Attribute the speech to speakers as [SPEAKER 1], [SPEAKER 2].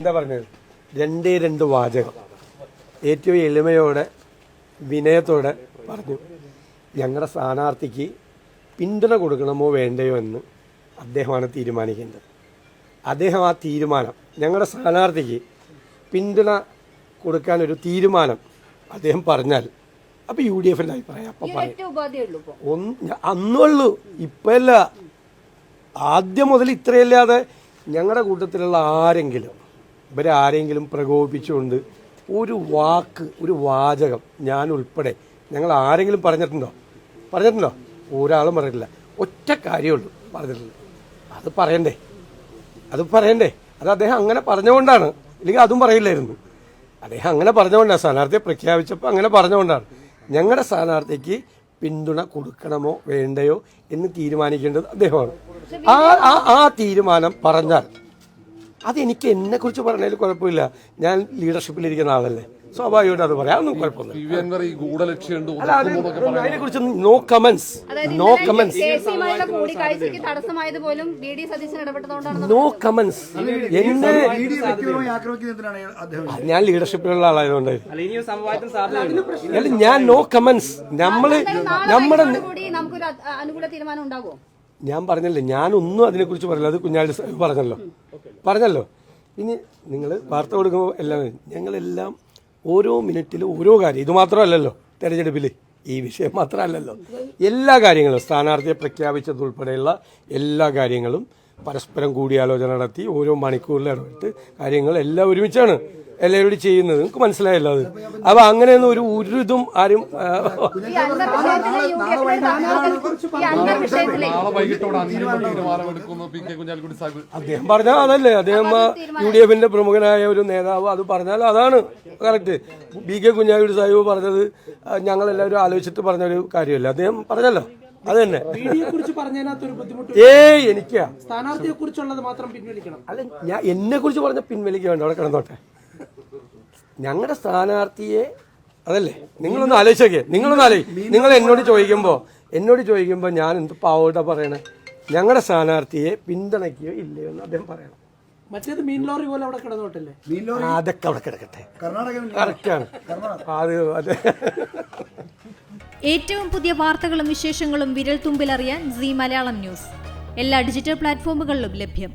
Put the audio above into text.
[SPEAKER 1] എന്താ പറഞ്ഞത്, രണ്ട് വാചകം ഏറ്റവും എളിമയോടെ വിനയത്തോടെ പറഞ്ഞു. ഞങ്ങളുടെ സ്ഥാനാർത്ഥിക്ക് പിന്തുണ കൊടുക്കണമോ വേണ്ടയോ എന്ന് അദ്ദേഹമാണ് തീരുമാനിക്കേണ്ടത്. അദ്ദേഹം ആ തീരുമാനം, ഞങ്ങളുടെ സ്ഥാനാർത്ഥിക്ക് പിന്തുണ കൊടുക്കാനൊരു തീരുമാനം അദ്ദേഹം പറഞ്ഞാൽ അപ്പോൾ UDFൻ്റെ അഭിപ്രായം അപ്പം പറയും. അന്നുള്ളൂ, ഇപ്പല്ല. ആദ്യം മുതൽ ഇത്രയല്ലാതെ ഞങ്ങളുടെ കൂട്ടത്തിലുള്ള ഇവരാരെങ്കിലും പ്രകോപിപ്പിച്ചുകൊണ്ട് ഒരു വാക്ക്, ഒരു വാചകം ഞാൻ ഉൾപ്പെടെ ഞങ്ങൾ ആരെങ്കിലും പറഞ്ഞിട്ടുണ്ടോ? ഒരാളും പറഞ്ഞിട്ടില്ല. ഒറ്റ കാര്യമുള്ളൂ പറഞ്ഞിട്ടില്ല. അത് പറയണ്ടേ? അത് അദ്ദേഹം അങ്ങനെ പറഞ്ഞുകൊണ്ടാണ്, ഇല്ലെങ്കിൽ അതും പറയില്ലായിരുന്നു. അദ്ദേഹം അങ്ങനെ പറഞ്ഞുകൊണ്ടാണ്, സ്ഥാനാർത്ഥിയെ പ്രഖ്യാപിച്ചപ്പോൾ അങ്ങനെ പറഞ്ഞുകൊണ്ടാണ്. ഞങ്ങളുടെ സ്ഥാനാർത്ഥിക്ക് പിന്തുണ കൊടുക്കണമോ വേണ്ടയോ എന്ന് തീരുമാനിക്കേണ്ടത് അദ്ദേഹമാണ്. ആ തീരുമാനം പറഞ്ഞാൽ അതെനിക്ക് എന്നെക്കുറിച്ച് പറഞ്ഞതിൽ കുഴപ്പമില്ല. ഞാൻ ലീഡർഷിപ്പിലിരിക്കുന്ന ആളല്ലേ, സ്വാഭാവികമായിട്ട് അത് പറയാം, ഒന്നും കുഴപ്പമൊന്നുമില്ല. അതിനെക്കുറിച്ച് നോ കമന്റ്സ്. എന്നെ ഞാൻ ലീഡർഷിപ്പിലുള്ള ആളായതുകൊണ്ട് ഞാൻ നോ കമന്റ്സ്. ഞാൻ പറഞ്ഞല്ലേ, ഞാനൊന്നും അതിനെക്കുറിച്ച് പറയില്ല. അത് കുഞ്ഞാലി പറഞ്ഞല്ലോ. ഇനി നിങ്ങൾ വാർത്ത കൊടുക്കുമ്പോൾ എല്ലാം ഞങ്ങളെല്ലാം ഓരോ മിനിറ്റിലും ഓരോ കാര്യം, ഇത് മാത്രമല്ലല്ലോ തെരഞ്ഞെടുപ്പിൽ, ഈ വിഷയം മാത്രമല്ലല്ലോ, എല്ലാ കാര്യങ്ങളും സ്ഥാനാർത്ഥിയെ പ്രഖ്യാപിച്ചതുൾപ്പെടെയുള്ള എല്ലാ കാര്യങ്ങളും പരസ്പരം കൂടിയാലോചന നടത്തി ഓരോ മണിക്കൂറിൽ ഇടപെട്ട് കാര്യങ്ങൾ എല്ലാം ഒരുമിച്ചാണ് എല്ലാവരോടും ചെയ്യുന്നത്. നിങ്ങൾക്ക് മനസ്സിലായല്ലോ അത്. അപ്പൊ അങ്ങനെയൊന്നും ഒരു ഇതും ആരും അദ്ദേഹം പറഞ്ഞാൽ അതല്ലേ, അദ്ദേഹം UDFന്റെ പ്രമുഖനായ ഒരു നേതാവ് അത് പറഞ്ഞാൽ അതാണ് കറക്റ്റ്. PK കുഞ്ഞാലിക്കുട്ടി സാഹിബ് പറഞ്ഞത് ഞങ്ങളെല്ലാവരും ആലോചിച്ചിട്ട് പറഞ്ഞൊരു കാര്യമല്ല, അദ്ദേഹം പറഞ്ഞല്ലോ. അത് തന്നെ. എനിക്കാ
[SPEAKER 2] സ്ഥാനാർത്ഥിയെ കുറിച്ചുള്ളത് മാത്രം പിൻവലിക്കണം.
[SPEAKER 1] അല്ല, ഞാൻ എന്നെ കുറിച്ച് പറഞ്ഞ പിൻവലിക്കുക വേണ്ട, അവിടെ കിടന്നോട്ടെ. ഞങ്ങളുടെ സ്ഥാനാർത്ഥിയെ അതല്ലേ, നിങ്ങളൊന്ന് ആലോചിച്ചോക്കെ. നിങ്ങൾ എന്നോട് ചോദിക്കുമ്പോൾ ഞാൻ എന്ത് പാവോട്ടാ പറയണേ? ഞങ്ങളുടെ സ്ഥാനാർത്ഥിയെ പിന്തുണയ്ക്കുകയോ ഇല്ലയോ എന്ന് അദ്ദേഹം പറയണം.
[SPEAKER 2] മറ്റേത് മീൻ ലോറി പോലെ അവിടെ കിടന്നോട്ടല്ലേ?
[SPEAKER 1] അതൊക്കെ അവിടെ കിടക്കട്ടെ, കറക്റ്റാണ് അത്.
[SPEAKER 3] ഏറ്റവും പുതിയ വാർത്തകളും വിശേഷങ്ങളും വിരൽ തുമ്പിലറിയാൻ സീ മലയാളം ന്യൂസ് എല്ലാ ഡിജിറ്റൽ പ്ലാറ്റ്ഫോമുകളിലും ലഭ്യം.